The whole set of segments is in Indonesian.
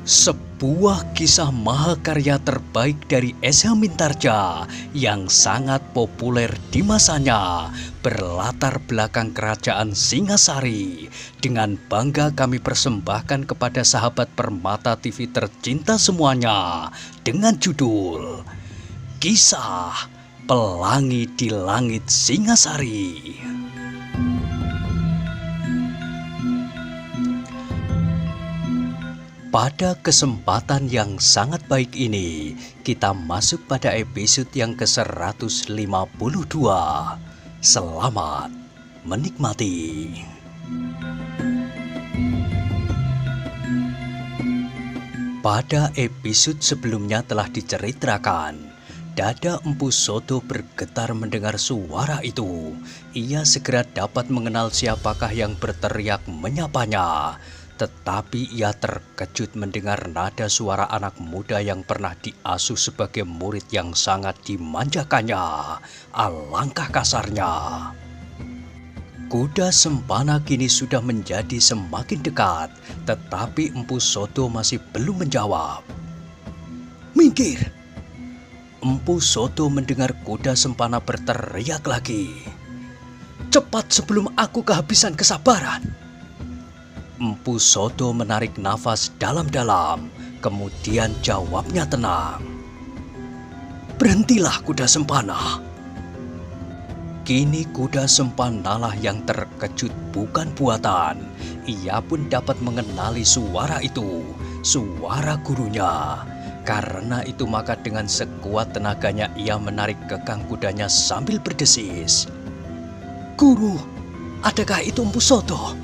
Sebuah kisah mahakarya terbaik dari S.H. Mintarja yang sangat populer di masanya berlatar belakang kerajaan Singasari. Dengan bangga kami persembahkan kepada sahabat Permata TV tercinta semuanya dengan judul Kisah Pelangi di Langit Singasari. Pada kesempatan yang sangat baik ini, kita masuk pada episode yang ke-152. Selamat menikmati. Pada episode sebelumnya telah diceritakan, dada Empu Sodo bergetar mendengar suara itu. Ia segera dapat mengenal siapakah yang berteriak menyapanya. Tetapi ia terkejut mendengar nada suara anak muda yang pernah diasuh sebagai murid yang sangat dimanjakannya. Alangkah kasarnya. Kuda Sempana kini sudah menjadi semakin dekat, tetapi Empu Sodo masih belum menjawab. "Minggir!" Empu Sodo mendengar kuda Sempana berteriak lagi. "Cepat sebelum aku kehabisan kesabaran!" Empu Sodo menarik nafas dalam-dalam, kemudian jawabnya tenang. "Berhentilah kuda Sempana." Kini kuda Sempanalah yang terkejut bukan buatan. Ia pun dapat mengenali suara itu, suara gurunya. Karena itu maka dengan sekuat tenaganya ia menarik kekang kudanya sambil berdesis. "Guru, adakah itu Empu Sodo?"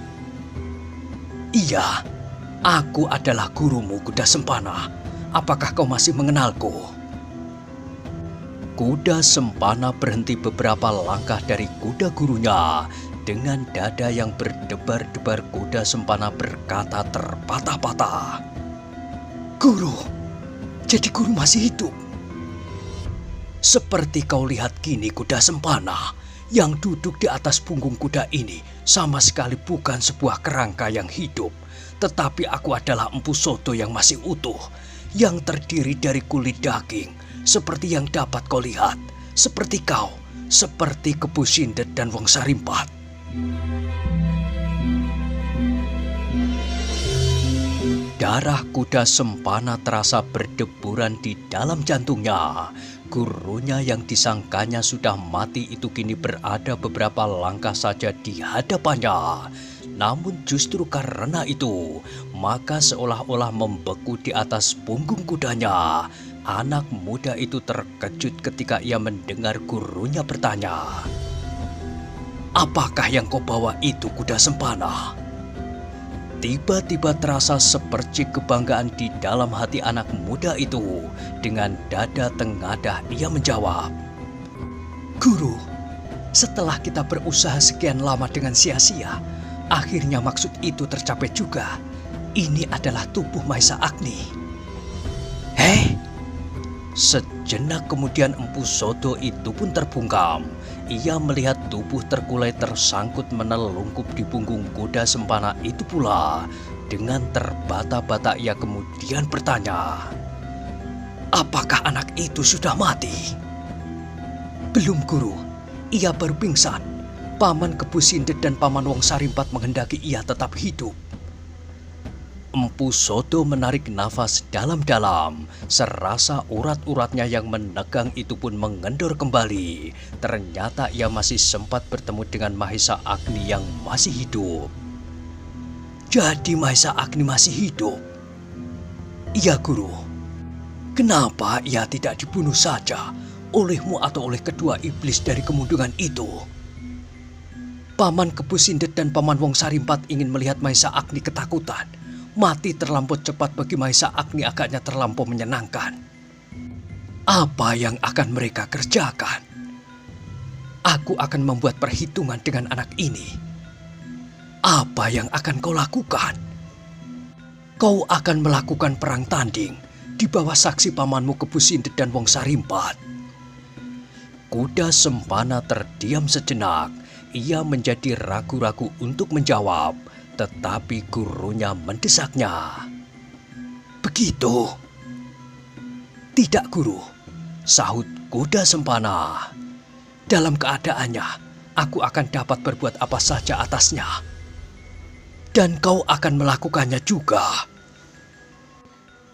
"Iya, aku adalah gurumu kuda Sempana. Apakah kau masih mengenalku?" Kuda Sempana berhenti beberapa langkah dari kuda gurunya. Dengan dada yang berdebar-debar kuda Sempana berkata terpatah-patah. "Guru, jadi guru masih hidup?" "Seperti kau lihat kini kuda Sempana, yang duduk di atas punggung kuda ini sama sekali bukan sebuah kerangka yang hidup, tetapi aku adalah Empu Sodo yang masih utuh, yang terdiri dari kulit daging, seperti yang dapat kau lihat, seperti kau, seperti Kebu Sindet dan Wong Sarimpat." Darah kuda Sempana terasa berdeburan di dalam jantungnya. Gurunya yang disangkanya sudah mati itu kini berada beberapa langkah saja di hadapannya. Namun justru karena itu, maka seolah-olah membeku di atas punggung kudanya. Anak muda itu terkejut ketika ia mendengar gurunya bertanya, "Apakah yang kau bawa itu kuda Sempana?" Tiba-tiba terasa sepercik kebanggaan di dalam hati anak muda itu. Dengan dada tengadah ia menjawab, "Guru, setelah kita berusaha sekian lama dengan sia-sia, akhirnya maksud itu tercapai juga. Ini adalah tubuh Maesa Agni." "Hei!" Sejenak kemudian Empu Sodo itu pun terbungkam. Ia melihat tubuh terkulai tersangkut menelungkup di punggung kuda Sempana itu pula. Dengan terbata-bata ia kemudian bertanya, "Apakah anak itu sudah mati?" "Belum, Guru. Ia baru pingsan. Paman Kebu Sindet dan Paman Wong Sarimpat menghendaki ia tetap hidup." Empu Sodo menarik nafas dalam-dalam. Serasa urat-uratnya yang menegang itu pun mengendor kembali. Ternyata ia masih sempat bertemu dengan Maesa Agni yang masih hidup. "Jadi Maesa Agni masih hidup?" "Iya, Guru." "Kenapa ia tidak dibunuh saja olehmu atau oleh kedua iblis dari kemundungan itu?" "Paman Kebu Sindet dan Paman Wong Sarimpat ingin melihat Maesa Agni ketakutan. Mati terlampau cepat bagi Maesa Agni agaknya terlampau menyenangkan. Apa yang akan mereka kerjakan? Aku akan membuat perhitungan dengan anak ini. Apa yang akan kau lakukan? Kau akan melakukan perang tanding di bawah saksi pamanmu Kebu Sindet dan Wong Sarimpat." Kuda Sempana terdiam sejenak. Ia menjadi ragu-ragu untuk menjawab. Tetapi gurunya mendesaknya. begitu?" "Tidak, Guru," sahut kuda Sempana. "Dalam keadaannya, aku akan dapat berbuat apa saja atasnya. Dan kau akan melakukannya juga."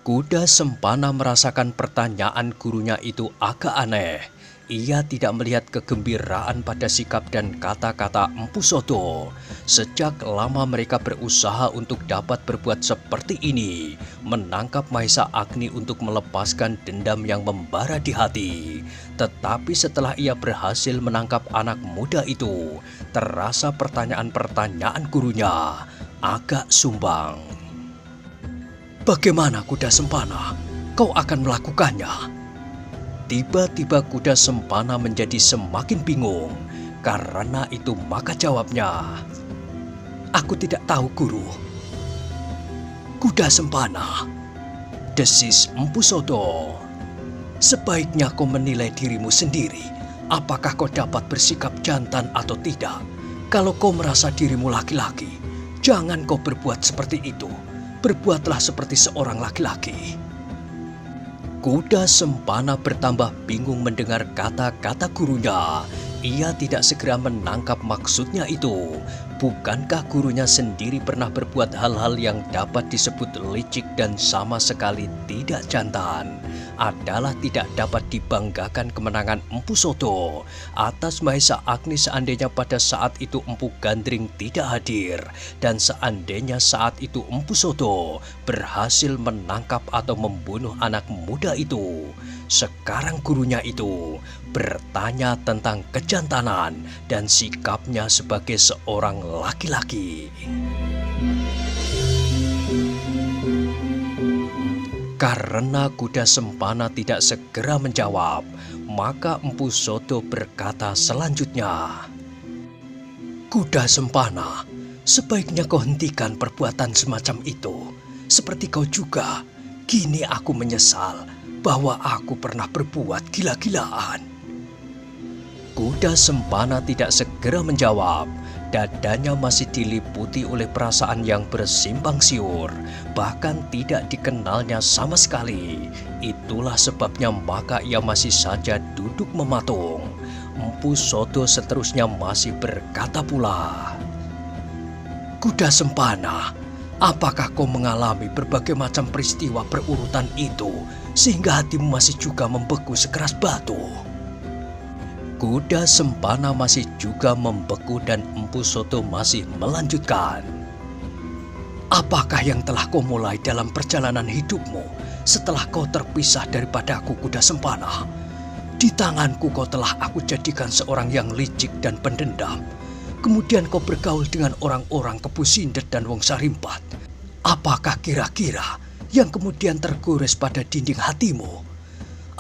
Kuda Sempana merasakan pertanyaan gurunya itu agak aneh. Ia tidak melihat kegembiraan pada sikap dan kata-kata Empu Sodo. Sejak lama mereka berusaha untuk dapat berbuat seperti ini, menangkap Mahesa Agni untuk melepaskan dendam yang membara di hati. Tetapi setelah ia berhasil menangkap anak muda itu, terasa pertanyaan-pertanyaan gurunya agak sumbang. "Bagaimana, Kuda Sempana? Kau akan melakukannya?" Tiba-tiba kuda Sempana menjadi semakin bingung. Karena itu maka jawabnya, "Aku tidak tahu, Guru." "Kuda Sempana," desis Empu Sodo, "sebaiknya kau menilai dirimu sendiri. Apakah kau dapat bersikap jantan atau tidak? Kalau kau merasa dirimu laki-laki, jangan kau berbuat seperti itu. Berbuatlah seperti seorang laki-laki." Kuda Sempana bertambah bingung mendengar kata-kata gurunya. Ia tidak segera menangkap maksudnya itu. Bukankah gurunya sendiri pernah berbuat hal-hal yang dapat disebut licik dan sama sekali tidak jantan? Adalah tidak dapat dibanggakan kemenangan Empu Sodo atas Mahesa Agni seandainya pada saat itu Empu Gandring tidak hadir, dan seandainya saat itu Empu Sodo berhasil menangkap atau membunuh anak muda itu. Sekarang gurunya itu bertanya tentang kejantanan dan sikapnya sebagai seorang laki-laki. Karena kuda Sempana tidak segera menjawab, maka Empu Sodo berkata selanjutnya, "Kuda Sempana, sebaiknya kau hentikan perbuatan semacam itu. Seperti kau juga, kini aku menyesal bahwa aku pernah berbuat gila-gilaan." Kuda Sempana tidak segera menjawab. Dadanya masih diliputi oleh perasaan yang bersimpang siur, bahkan tidak dikenalnya sama sekali. Itulah sebabnya maka ia masih saja duduk mematung. Empu Sodo seterusnya masih berkata pula, "Kuda Sempana, apakah kau mengalami berbagai macam peristiwa berurutan itu sehingga hatimu masih juga membeku sekeras batu?" Kuda Sempana masih juga membeku dan Empu Sodo masih melanjutkan, "Apakah yang telah kau mulai dalam perjalanan hidupmu setelah kau terpisah daripadaku, Kuda Sempana? Di tanganku kau telah aku jadikan seorang yang licik dan pendendam. Kemudian kau bergaul dengan orang-orang Kebu Sindet dan Wong Sarimpat. Apakah kira-kira yang kemudian tergores pada dinding hatimu?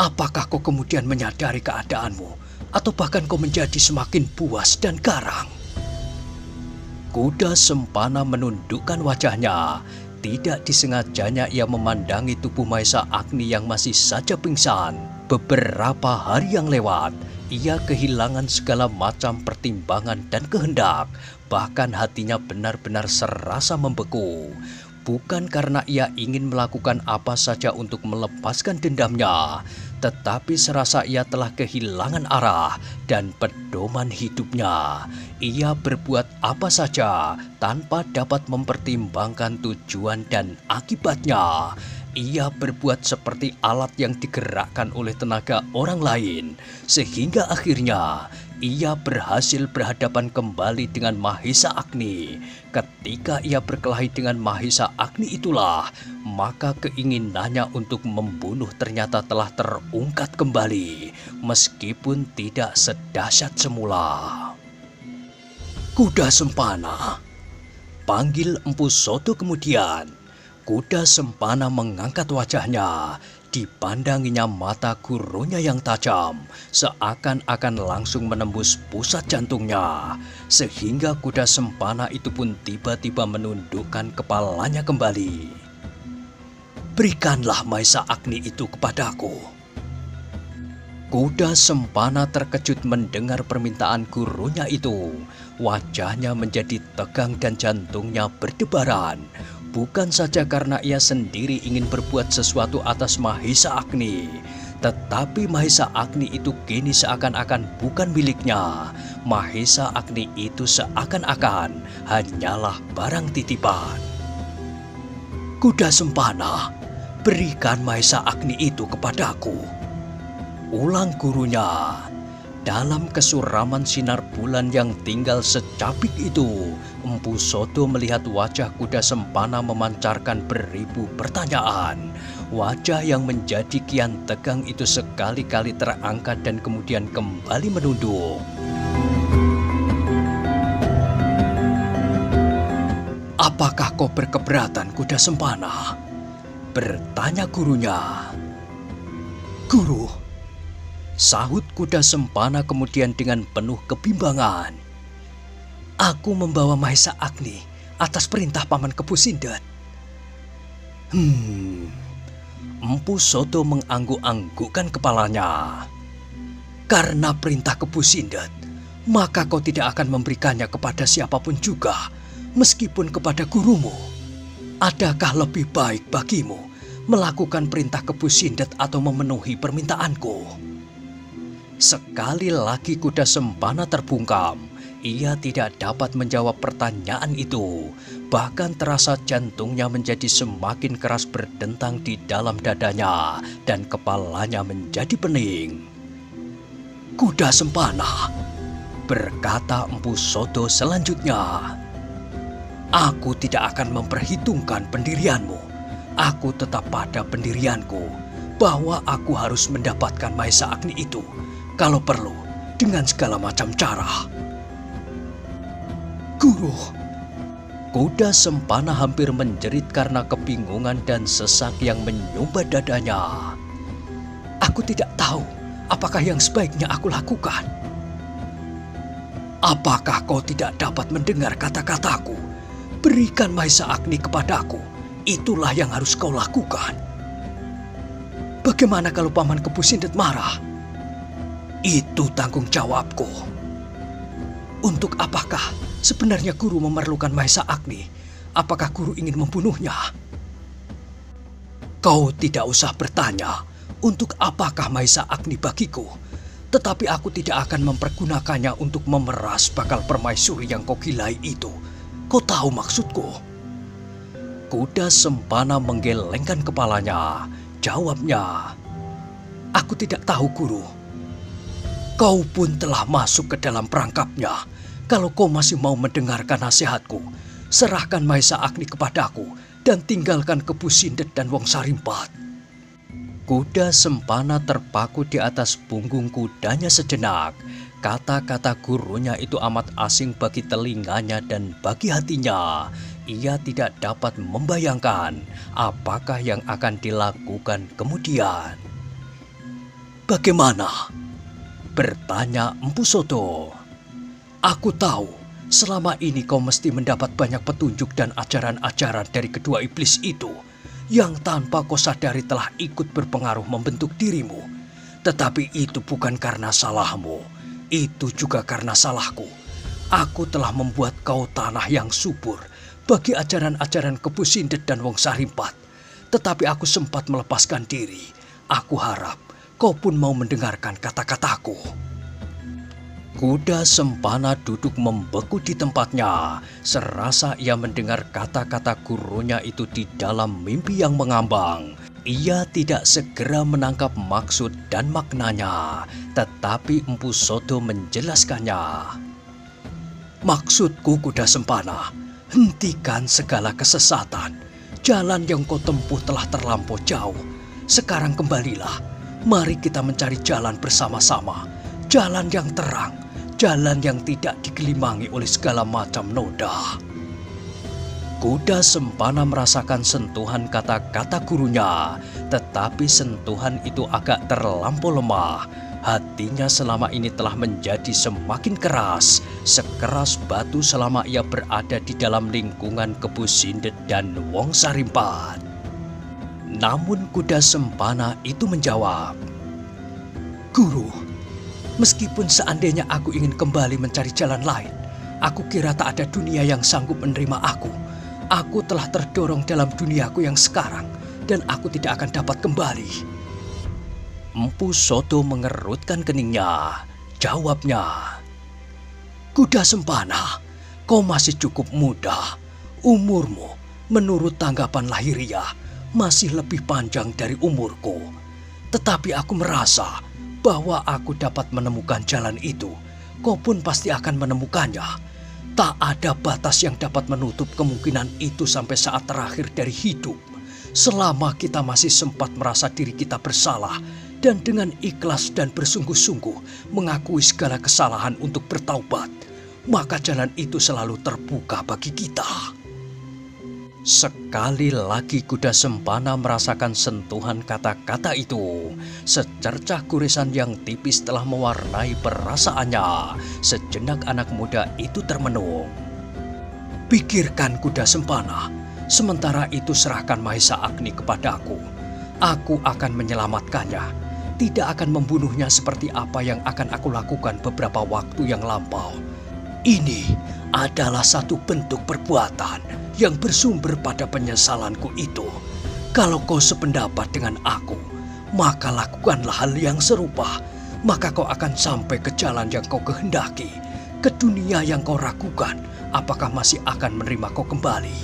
Apakah kau kemudian menyadari keadaanmu? Atau bahkan kau menjadi semakin puas dan garang?" Kuda Sempana menundukkan wajahnya. Tidak disengajanya ia memandangi tubuh Mahesa Agni yang masih saja pingsan. Beberapa hari yang lewat, ia kehilangan segala macam pertimbangan dan kehendak. Bahkan hatinya benar-benar serasa membeku. Bukan karena ia ingin melakukan apa saja untuk melepaskan dendamnya, tetapi serasa ia telah kehilangan arah dan pedoman hidupnya. Ia berbuat apa saja tanpa dapat mempertimbangkan tujuan dan akibatnya. Ia berbuat seperti alat yang digerakkan oleh tenaga orang lain, sehingga akhirnya ia berhasil berhadapan kembali dengan Mahesa Agni. Ketika ia berkelahi dengan Mahesa Agni itulah, maka keinginannya untuk membunuh ternyata telah terungkat kembali, meskipun tidak sedahsyat semula. "Kuda Sempana," panggil Empu Sodo kemudian. Kuda Sempana mengangkat wajahnya. Dipandanginya mata gurunya yang tajam, seakan-akan langsung menembus pusat jantungnya. Sehingga kuda Sempana itu pun tiba-tiba menundukkan kepalanya kembali. "Berikanlah Mahesa Agni itu kepadaku." Kuda Sempana terkejut mendengar permintaan gurunya itu. Wajahnya menjadi tegang dan jantungnya berdebaran. Bukan saja karena ia sendiri ingin berbuat sesuatu atas Mahesa Agni, tetapi Mahesa Agni itu kini seakan-akan bukan miliknya. Mahesa Agni itu seakan-akan hanyalah barang titipan. Kuda Sempana, berikan Mahesa Agni itu kepadaku, ulang gurunya. Dalam kesuraman sinar bulan yang tinggal secapik itu, Empu Sodo melihat wajah kuda Sempana memancarkan beribu pertanyaan. Wajah yang menjadi kian tegang itu sekali-kali terangkat dan kemudian kembali menunduk. Apakah kau berkeberatan, kuda Sempana? Bertanya gurunya. Guru, sahut kuda Sempana kemudian dengan penuh kebimbangan. Aku membawa Mahesa Agni atas perintah Paman Kepu Sindet. Empu Sodo mengangguk-anggukkan kepalanya. Karena perintah Kepu Sindet, maka kau tidak akan memberikannya kepada siapapun juga, meskipun kepada gurumu. Adakah lebih baik bagimu melakukan perintah Kepu Sindet atau memenuhi permintaanku? Sekali lagi kuda Sempana terbungkam. Ia tidak dapat menjawab pertanyaan itu. Bahkan terasa jantungnya menjadi semakin keras berdentang di dalam dadanya dan kepalanya menjadi pening. Kuda Sempana, berkata Empu Sodo selanjutnya. Aku tidak akan memperhitungkan pendirianmu. Aku tetap pada pendirianku bahwa aku harus mendapatkan Mahesa Agni itu, kalau perlu dengan segala macam cara. Guru, kuda Sempana hampir menjerit karena kebingungan dan sesak yang menyumbat dadanya. Aku tidak tahu apakah yang sebaiknya aku lakukan. Apakah kau tidak dapat mendengar kata-kataku? Berikan Mahesa Agni kepadaku. Itulah yang harus kau lakukan. Bagaimana kalau Paman Kepu Sindet marah? Itu tanggung jawabku. Untuk apakah sebenarnya guru memerlukan Mahesa Agni? Apakah guru ingin membunuhnya? Kau tidak usah bertanya untuk apakah Mahesa Agni bagiku. Tetapi aku tidak akan mempergunakannya untuk memeras bakal permaisuri yang kau gilai itu. Kau tahu maksudku? Kuda Sempana menggelengkan kepalanya. Jawabnya, aku tidak tahu guru. Kau pun telah masuk ke dalam perangkapnya. Kalau kau masih mau mendengarkan nasihatku, serahkan Mahesa Agni kepadaku dan tinggalkan Kepu Sindet dan Wong Sarimpat. Kuda Sempana terpaku di atas punggung kudanya sejenak. Kata-kata gurunya itu amat asing bagi telinganya dan bagi hatinya. Ia tidak dapat membayangkan apakah yang akan dilakukan kemudian. Bagaimana? Bertanya Empu Sodo. Aku tahu selama ini kau mesti mendapat banyak petunjuk dan ajaran-ajaran dari kedua iblis itu yang tanpa kau sadari telah ikut berpengaruh membentuk dirimu. Tetapi itu bukan karena salahmu, itu juga karena salahku. Aku telah membuat kau tanah yang subur bagi ajaran-ajaran Kepu Sindet dan Wong Sarimpat. Tetapi aku sempat melepaskan diri. Aku harap kau pun mau mendengarkan kata-kataku. Kuda Sempana duduk membeku di tempatnya, serasa ia mendengar kata-kata gurunya itu di dalam mimpi yang mengambang. Ia tidak segera menangkap maksud dan maknanya, tetapi Empu Sodo menjelaskannya. Maksudku kuda Sempana, hentikan segala kesesatan. Jalan yang kau tempuh telah terlampau jauh. Sekarang kembalilah. Mari kita mencari jalan bersama-sama. Jalan yang terang. Jalan yang tidak digelimangi oleh segala macam noda. Kuda Sempana merasakan sentuhan kata-kata gurunya. Tetapi sentuhan itu agak terlampau lemah. Hatinya selama ini telah menjadi semakin keras, sekeras batu selama ia berada di dalam lingkungan Kepu Sindet dan Wong Sarimpat. Namun kuda Sempana itu menjawab, Guru, meskipun seandainya aku ingin kembali mencari jalan lain, aku kira tak ada dunia yang sanggup menerima aku. Aku telah terdorong dalam duniaku yang sekarang dan aku tidak akan dapat kembali. Empu Sodo mengerutkan keningnya. Jawabnya, "Kuda Sempana, kau masih cukup muda. Umurmu menurut tanggapan lahiriah masih lebih panjang dari umurku. Tetapi aku merasa bahwa aku dapat menemukan jalan itu. Kau pun pasti akan menemukannya. Tak ada batas yang dapat menutup kemungkinan itu sampai saat terakhir dari hidup. Selama kita masih sempat merasa diri kita bersalah dan dengan ikhlas dan bersungguh-sungguh mengakui segala kesalahan untuk bertaubat, maka jalan itu selalu terbuka bagi kita." Sekali lagi kuda Sempana merasakan sentuhan kata-kata itu. Secercah gurisan yang tipis telah mewarnai perasaannya. Sejenak anak muda itu termenung. "Pikirkan kuda Sempana, sementara itu serahkan Mahesa Agni kepadaku. Aku akan menyelamatkannya. Tidak akan membunuhnya seperti apa yang akan aku lakukan beberapa waktu yang lampau. Ini adalah satu bentuk perbuatan yang bersumber pada penyesalanku itu. Kalau kau sependapat dengan aku, maka lakukanlah hal yang serupa. Maka kau akan sampai ke jalan yang kau kehendaki, ke dunia yang kau ragukan apakah masih akan menerima kau kembali."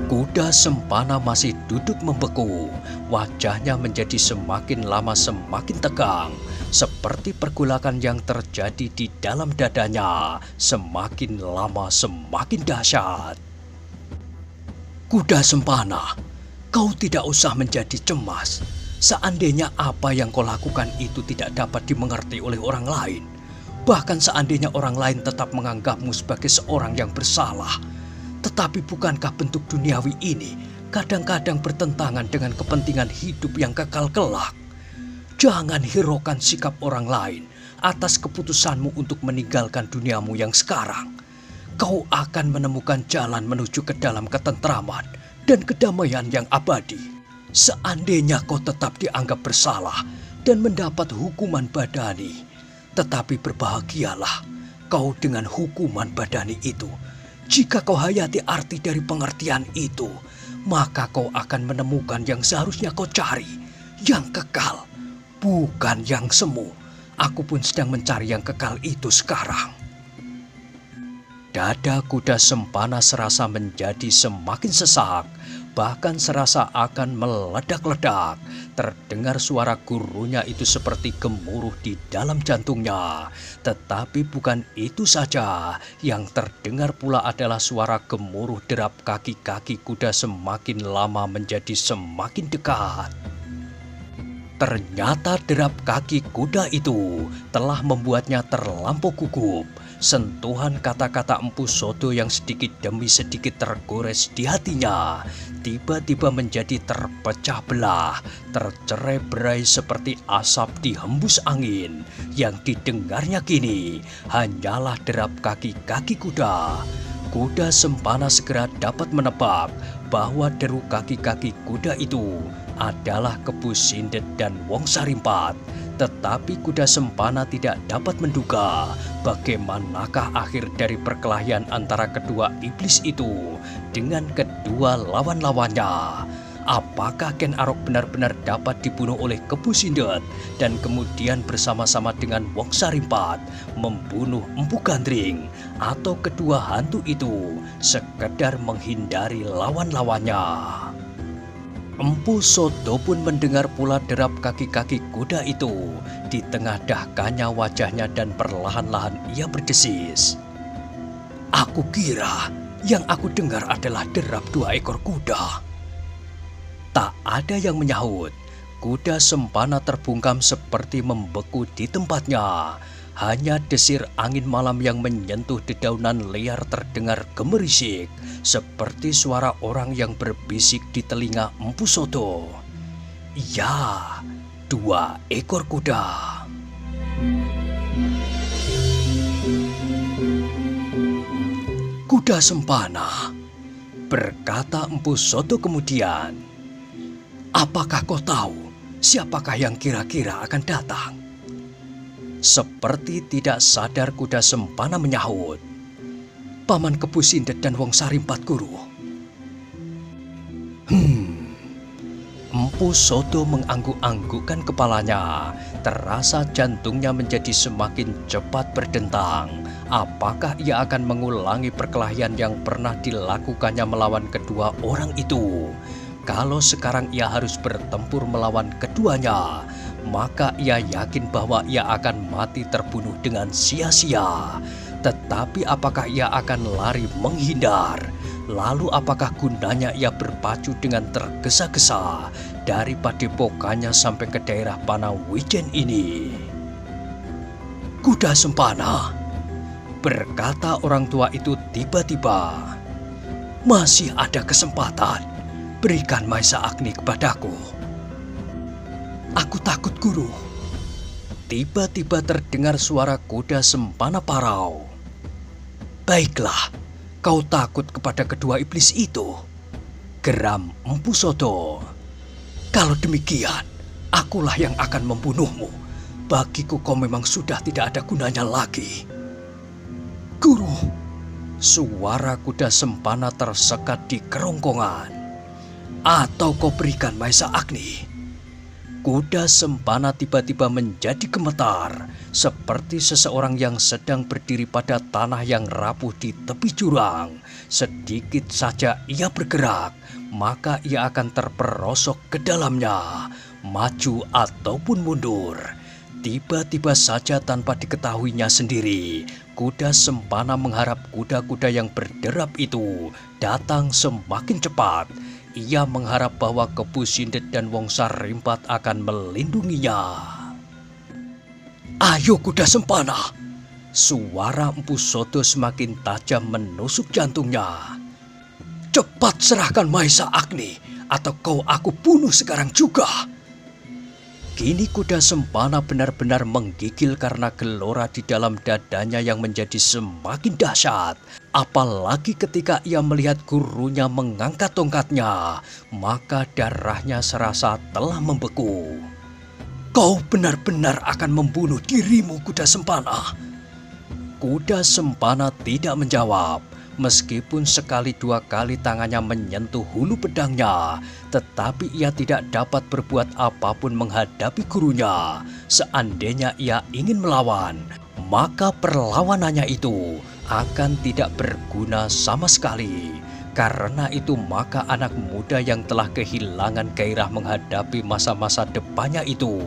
Kuda Sempana masih duduk membeku. Wajahnya menjadi semakin lama semakin tegang. Seperti pergulakan yang terjadi di dalam dadanya. Semakin lama semakin dahsyat. "Kuda Sempana, kau tidak usah menjadi cemas. Seandainya apa yang kau lakukan itu tidak dapat dimengerti oleh orang lain, bahkan seandainya orang lain tetap menganggapmu sebagai seorang yang bersalah, tetapi bukankah bentuk duniawi ini kadang-kadang bertentangan dengan kepentingan hidup yang kekal kelak? Jangan hiraukan sikap orang lain atas keputusanmu untuk meninggalkan duniamu yang sekarang. Kau akan menemukan jalan menuju ke dalam ketentraman dan kedamaian yang abadi. Seandainya kau tetap dianggap bersalah dan mendapat hukuman badani, tetapi berbahagialah kau dengan hukuman badani itu. Jika kau hayati arti dari pengertian itu, maka kau akan menemukan yang seharusnya kau cari, yang kekal, bukan yang semu. Aku pun sedang mencari yang kekal itu sekarang." Dada kuda Sempana serasa menjadi semakin sesak, bahkan serasa akan meledak-ledak. Terdengar suara gurunya itu seperti gemuruh di dalam jantungnya. Tetapi bukan itu saja, yang terdengar pula adalah suara gemuruh derap kaki-kaki kuda semakin lama menjadi semakin dekat. Ternyata derap kaki kuda itu telah membuatnya terlampau gugup. Sentuhan kata-kata Empu Sodo yang sedikit demi sedikit tergores di hatinya tiba-tiba menjadi terpecah belah, tercerai-berai seperti asap dihembus angin. Yang didengarnya kini hanyalah derap kaki-kaki kuda. Kuda Sempana segera dapat menebak bahwa deru kaki-kaki kuda itu adalah Kebu Sindet dan Wong Sarimpat. Tetapi kuda Sempana tidak dapat menduga bagaimanakah akhir dari perkelahian antara kedua iblis itu dengan kedua lawan-lawannya. Apakah Ken Arok benar-benar dapat dibunuh oleh Kebu Sindet dan kemudian bersama-sama dengan Wong Sarimpat membunuh Empu Gandring, atau kedua hantu itu sekedar menghindari lawan-lawannya? Empu Sodo pun mendengar pula derap kaki-kaki kuda itu. Di tengah dahkanya wajahnya dan perlahan-lahan ia berdesis, "Aku kira yang aku dengar adalah derap 2 ekor kuda." Tak ada yang menyahut. Kuda Sempana terbungkam seperti membeku di tempatnya. Hanya desir angin malam yang menyentuh dedaunan liar terdengar gemerisik, seperti suara orang yang berbisik di telinga Empu Sodo. "Ya, 2 ekor kuda." "Kuda Sempana," berkata Empu Sodo kemudian, "apakah kau tahu siapakah yang kira-kira akan datang?" Seperti tidak sadar kuda Sempana menyahut, "Paman Kebu Sindet dan Wong Sarimpat, Guru." Empu Sodo mengangguk-anggukkan kepalanya. Terasa jantungnya menjadi semakin cepat berdentang. Apakah ia akan mengulangi perkelahian yang pernah dilakukannya melawan kedua orang itu? Kalau sekarang ia harus bertempur melawan keduanya, maka ia yakin bahwa ia akan mati terbunuh dengan sia-sia. Tetapi apakah ia akan lari menghindar? Lalu apakah gunanya ia berpacu dengan tergesa-gesa dari padepokannya sampai ke daerah Panawijen ini? "Kuda Sempana," berkata orang tua itu tiba-tiba, "masih ada kesempatan. Berikan Maisa Agni kepadaku." "Aku takut, Guru." Tiba-tiba terdengar suara kuda Sempana parau. "Baiklah, kau takut kepada kedua iblis itu," geram Empu Sodo. "Kalau demikian, akulah yang akan membunuhmu. Bagiku kau memang sudah tidak ada gunanya lagi." "Guru," suara kuda Sempana tersekat di kerongkongan. "Atau kau berikan Maisa Agni." Kuda Sempana tiba-tiba menjadi gemetar, seperti seseorang yang sedang berdiri pada tanah yang rapuh di tepi jurang. Sedikit saja ia bergerak, maka ia akan terperosok ke dalamnya, maju ataupun mundur. Tiba-tiba saja tanpa diketahuinya sendiri, kuda Sempana mengharap kuda-kuda yang berderap itu datang semakin cepat. Ia mengharap bahwa Kebu Sindet dan Wong Sarimpat akan melindunginya. "Ayo kuda Sempana!" Suara Empu Sodo semakin tajam menusuk jantungnya. "Cepat serahkan Maisa Agni, atau kau aku bunuh sekarang juga." Kini kuda Sempana benar-benar menggigil karena gelora di dalam dadanya yang menjadi semakin dahsyat. Apalagi ketika ia melihat gurunya mengangkat tongkatnya, maka darahnya serasa telah membeku. "Kau benar-benar akan membunuh dirimu, kuda Sempana." Kuda Sempana tidak menjawab. Meskipun sekali dua kali tangannya menyentuh hulu pedangnya, tetapi ia tidak dapat berbuat apapun menghadapi gurunya. Seandainya ia ingin melawan, maka perlawanannya itu akan tidak berguna sama sekali. Karena itu maka anak muda yang telah kehilangan gairah menghadapi masa-masa depannya itu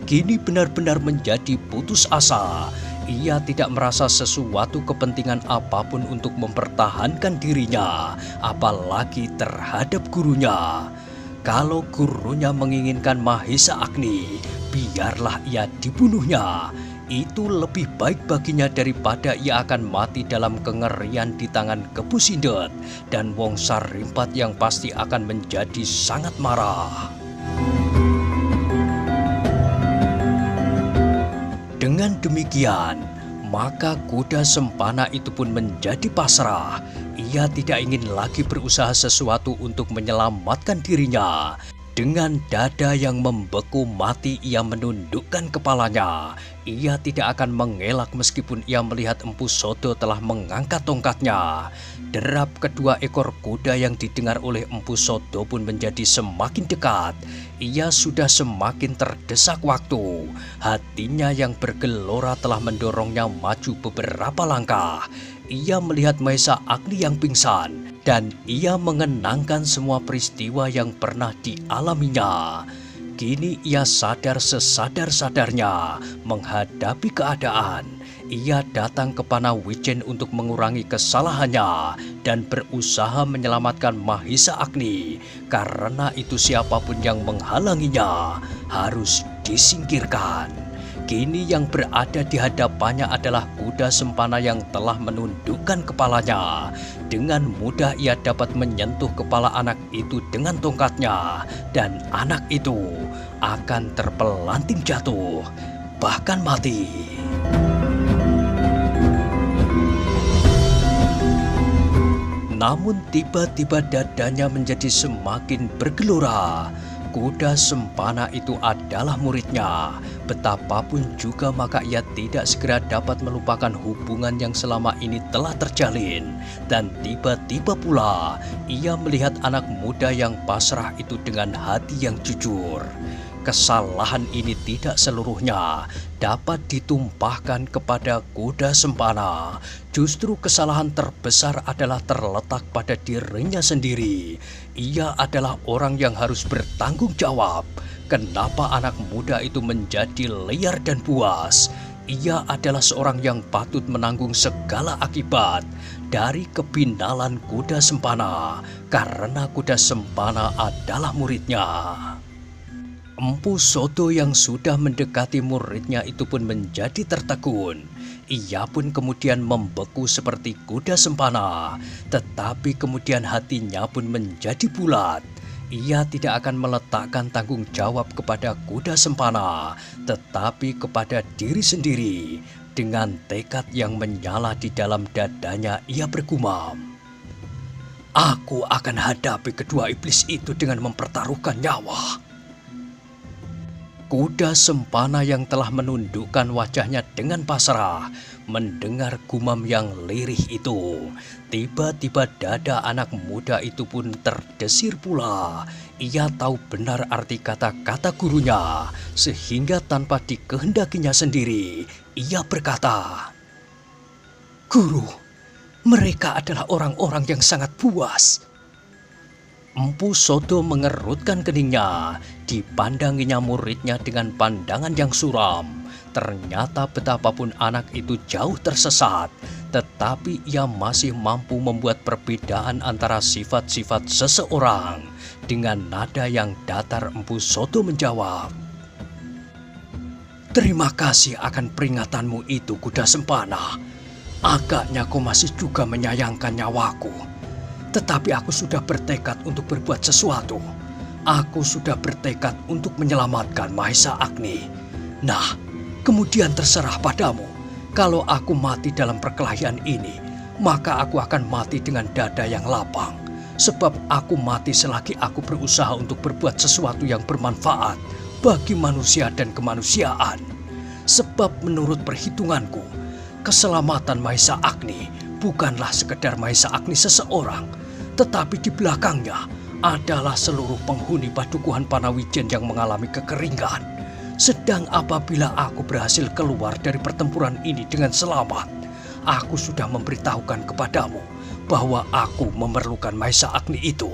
kini benar-benar menjadi putus asa. Ia tidak merasa sesuatu kepentingan apapun untuk mempertahankan dirinya, apalagi terhadap gurunya. Kalau gurunya menginginkan Mahesa Agni, biarlah ia dibunuhnya. Itu lebih baik baginya daripada ia akan mati dalam kengerian di tangan Kebu Sindet dan Wong Sarimpat yang pasti akan menjadi sangat marah. Dengan demikian, maka kuda Sempana itu pun menjadi pasrah. Ia tidak ingin lagi berusaha sesuatu untuk menyelamatkan dirinya. Dengan dada yang membeku mati, ia menundukkan kepalanya. Ia tidak akan mengelak meskipun ia melihat Empu Sodo telah mengangkat tongkatnya. Derap kedua ekor kuda yang didengar oleh Empu Sodo pun menjadi semakin dekat. Ia sudah semakin terdesak waktu. Hatinya yang bergelora telah mendorongnya maju beberapa langkah. Ia melihat Maisa Agni yang pingsan dan ia mengenangkan semua peristiwa yang pernah dialaminya. Kini ia sadar sesadar-sadarnya menghadapi keadaan. Ia datang ke Panawijen untuk mengurangi kesalahannya dan berusaha menyelamatkan Mahesa Agni. Karena itu siapapun yang menghalanginya harus disingkirkan. Kini yang berada di hadapannya adalah kuda Sempana yang telah menundukkan kepalanya. Dengan mudah ia dapat menyentuh kepala anak itu dengan tongkatnya. Dan anak itu akan terpelanting jatuh, bahkan mati. Namun tiba-tiba dadanya menjadi semakin bergelora. Kuda Sempana itu adalah muridnya. Betapapun juga maka ia tidak segera dapat melupakan hubungan yang selama ini telah terjalin. Dan tiba-tiba pula ia melihat anak muda yang pasrah itu dengan hati yang jujur. Kesalahan ini tidak seluruhnya dapat ditumpahkan kepada Kuda Sempana. Justru kesalahan terbesar adalah terletak pada dirinya sendiri. Ia adalah orang yang harus bertanggung jawab. Kenapa anak muda itu menjadi liar dan buas? Ia adalah seorang yang patut menanggung segala akibat dari kebinalan Kuda Sempana, karena Kuda Sempana adalah muridnya. Empu Sodo yang sudah mendekati muridnya itu pun menjadi tertegun. Ia pun kemudian membeku seperti Kuda Sempana, tetapi kemudian hatinya pun menjadi bulat. Ia tidak akan meletakkan tanggung jawab kepada Kuda Sempana, tetapi kepada diri sendiri. Dengan tekad yang menyala di dalam dadanya, ia bergumam, "Aku akan hadapi kedua iblis itu dengan mempertaruhkan nyawa." Kuda Sempana yang telah menundukkan wajahnya dengan pasrah mendengar gumam yang lirih itu. Tiba-tiba dada anak muda itu pun terdesir pula. Ia tahu benar arti kata-kata gurunya, sehingga tanpa dikehendakinya sendiri, ia berkata, "Guru, mereka adalah orang-orang yang sangat buas." Empu Sodo mengerutkan keningnya. Dipandanginya muridnya dengan pandangan yang suram. Ternyata betapapun anak itu jauh tersesat, tetapi ia masih mampu membuat perbedaan antara sifat-sifat seseorang. Dengan nada yang datar, Empu Sodo menjawab, "Terima kasih akan peringatanmu itu, Kuda Sempana. Agaknya kau masih juga menyayangkan nyawaku. Tetapi aku sudah bertekad untuk berbuat sesuatu. Aku sudah bertekad untuk menyelamatkan Mahesa Agni. Nah, kemudian terserah padamu. Kalau aku mati dalam perkelahian ini, maka aku akan mati dengan dada yang lapang. Sebab aku mati selagi aku berusaha untuk berbuat sesuatu yang bermanfaat bagi manusia dan kemanusiaan. Sebab menurut perhitunganku, keselamatan Mahesa Agni bukanlah sekedar Mahesa Agni seseorang, tetapi di belakangnya adalah seluruh penghuni Padukuhan Panawijen yang mengalami kekeringan. Sedang apabila aku berhasil keluar dari pertempuran ini dengan selamat, aku sudah memberitahukan kepadamu bahwa aku memerlukan Mahesa Agni itu."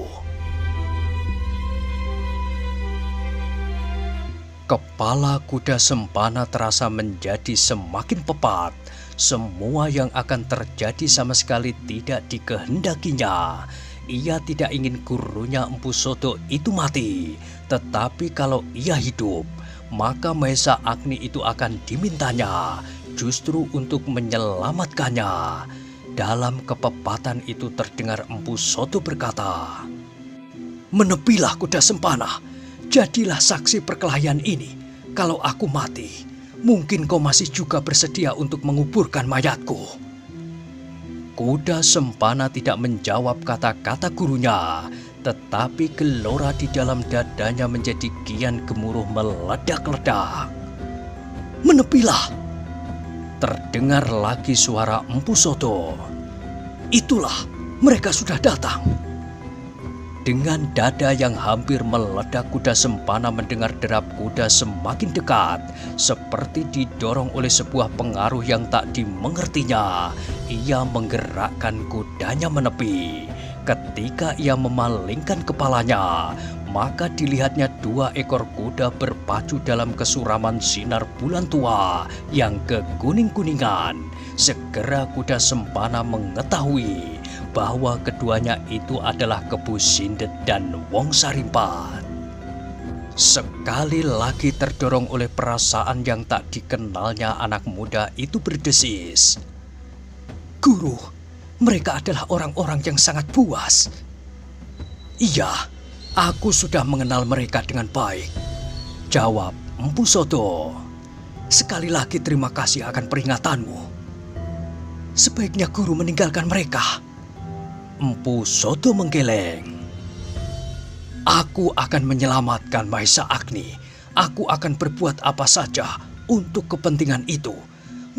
Kepala Kuda Sempana terasa menjadi semakin pepat. Semua yang akan terjadi sama sekali tidak dikehendakinya. Ia tidak ingin gurunya Empu Sodo itu mati. Tetapi kalau ia hidup, maka Mahesa Agni itu akan dimintanya justru untuk menyelamatkannya. Dalam kepepatan itu terdengar Empu Sodo berkata, "Menepilah Kuda Sempana, jadilah saksi perkelahian ini. Kalau aku mati, mungkin kau masih juga bersedia untuk menguburkan mayatku." Kuda Sempana tidak menjawab kata-kata gurunya, tetapi gelora di dalam dadanya menjadi kian gemuruh meledak-ledak. "Menepilah!" Terdengar lagi suara Empu Sodo. "Itulah, mereka sudah datang." Dengan dada yang hampir meledak, Kuda Sempana mendengar derap kuda semakin dekat, seperti didorong oleh sebuah pengaruh yang tak dimengertinya. Ia menggerakkan kudanya menepi. Ketika ia memalingkan kepalanya, maka dilihatnya dua ekor kuda berpacu dalam kesuraman sinar bulan tua yang kekuning-kuningan. Segera Kuda Sempana mengetahui bahwa keduanya itu adalah Kebu Sindet dan Wong Sarimpat. Sekali lagi terdorong oleh perasaan yang tak dikenalnya, anak muda itu berdesis, "Guru, mereka adalah orang-orang yang sangat buas." "Iya, aku sudah mengenal mereka dengan baik," jawab Empu Sodo. "Sekali lagi terima kasih akan peringatanmu. Sebaiknya guru meninggalkan mereka." Empu Sodo menggeleng. Aku akan menyelamatkan Maisa Agni. Aku akan berbuat apa saja untuk kepentingan itu.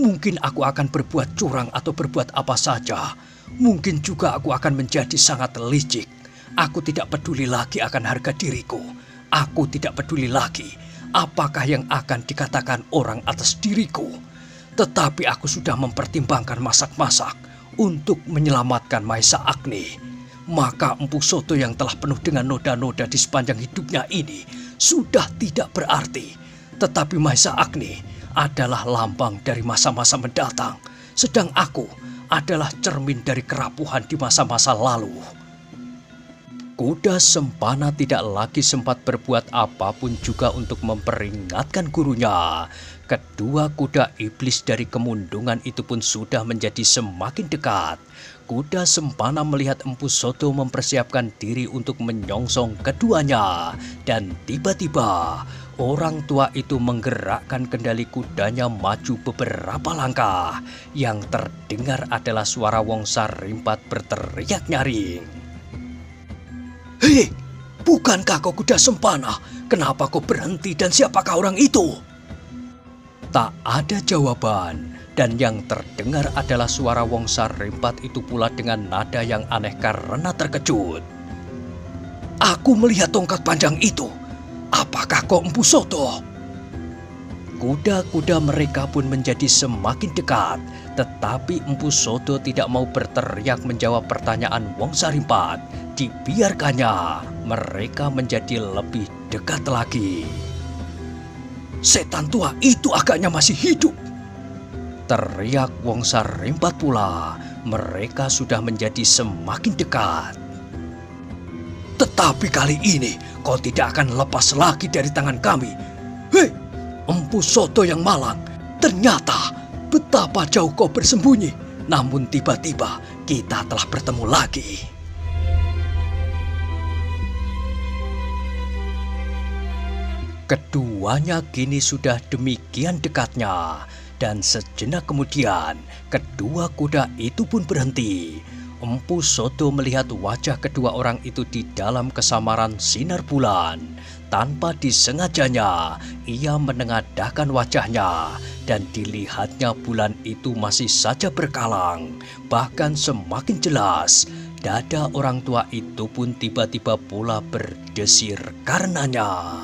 Mungkin aku akan berbuat curang atau berbuat apa saja. Mungkin juga aku akan menjadi sangat licik. Aku tidak peduli lagi akan harga diriku. Aku tidak peduli lagi apakah yang akan dikatakan orang atas diriku. Tetapi aku sudah mempertimbangkan masak-masak untuk menyelamatkan Maisa Agni. Maka Empu Soto yang telah penuh dengan noda-noda di sepanjang hidupnya ini sudah tidak berarti. Tetapi Maisa Agni adalah lambang dari masa-masa mendatang. Sedang aku adalah cermin dari kerapuhan di masa-masa lalu. Kuda Sempana tidak lagi sempat berbuat apapun juga untuk memperingatkan gurunya. Kedua kuda iblis dari kemundungan itu pun sudah menjadi semakin dekat. Kuda Sempana melihat Empu Soto mempersiapkan diri untuk menyongsong keduanya. Dan tiba-tiba orang tua itu menggerakkan kendali kudanya maju beberapa langkah. Yang terdengar adalah suara Wongsa Rimpat berteriak nyaring. "Hei, bukankah kau kuda Sempana? Kenapa kau berhenti dan siapakah orang itu?" Tak ada jawaban. Dan yang terdengar adalah suara Wongsa Rimpat itu pula dengan nada yang aneh karena terkejut. "Aku melihat tongkat panjang itu. Apakah kau Empu Soto?" Kuda-kuda mereka pun menjadi semakin dekat. Tetapi Empu Soto tidak mau berteriak menjawab pertanyaan Wongsa Rimpat. Dibiarkannya, mereka menjadi lebih dekat lagi. "Setan tua itu agaknya masih hidup!" teriak Wongsa Rimpat pula. Mereka sudah menjadi semakin dekat. "Tetapi kali ini kau tidak akan lepas lagi dari tangan kami. Hei, Empu Soto yang malang, ternyata betapa jauh kau bersembunyi. Namun tiba-tiba kita telah bertemu lagi." Keduanya kini sudah demikian dekatnya. Dan sejenak kemudian, kedua kuda itu pun berhenti. Empu Soto melihat wajah kedua orang itu di dalam kesamaran sinar bulan. Tanpa disengajanya, ia menengadahkan wajahnya. Dan dilihatnya bulan itu masih saja berkalang. Bahkan semakin jelas, dada orang tua itu pun tiba-tiba pula berdesir karenanya.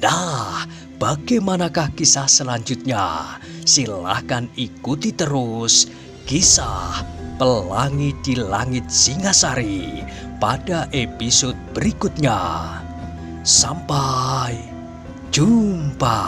Nah, bagaimanakah kisah selanjutnya? Silahkan ikuti terus kisah Pelangi di Langit Singasari pada episode berikutnya. Sampai jumpa.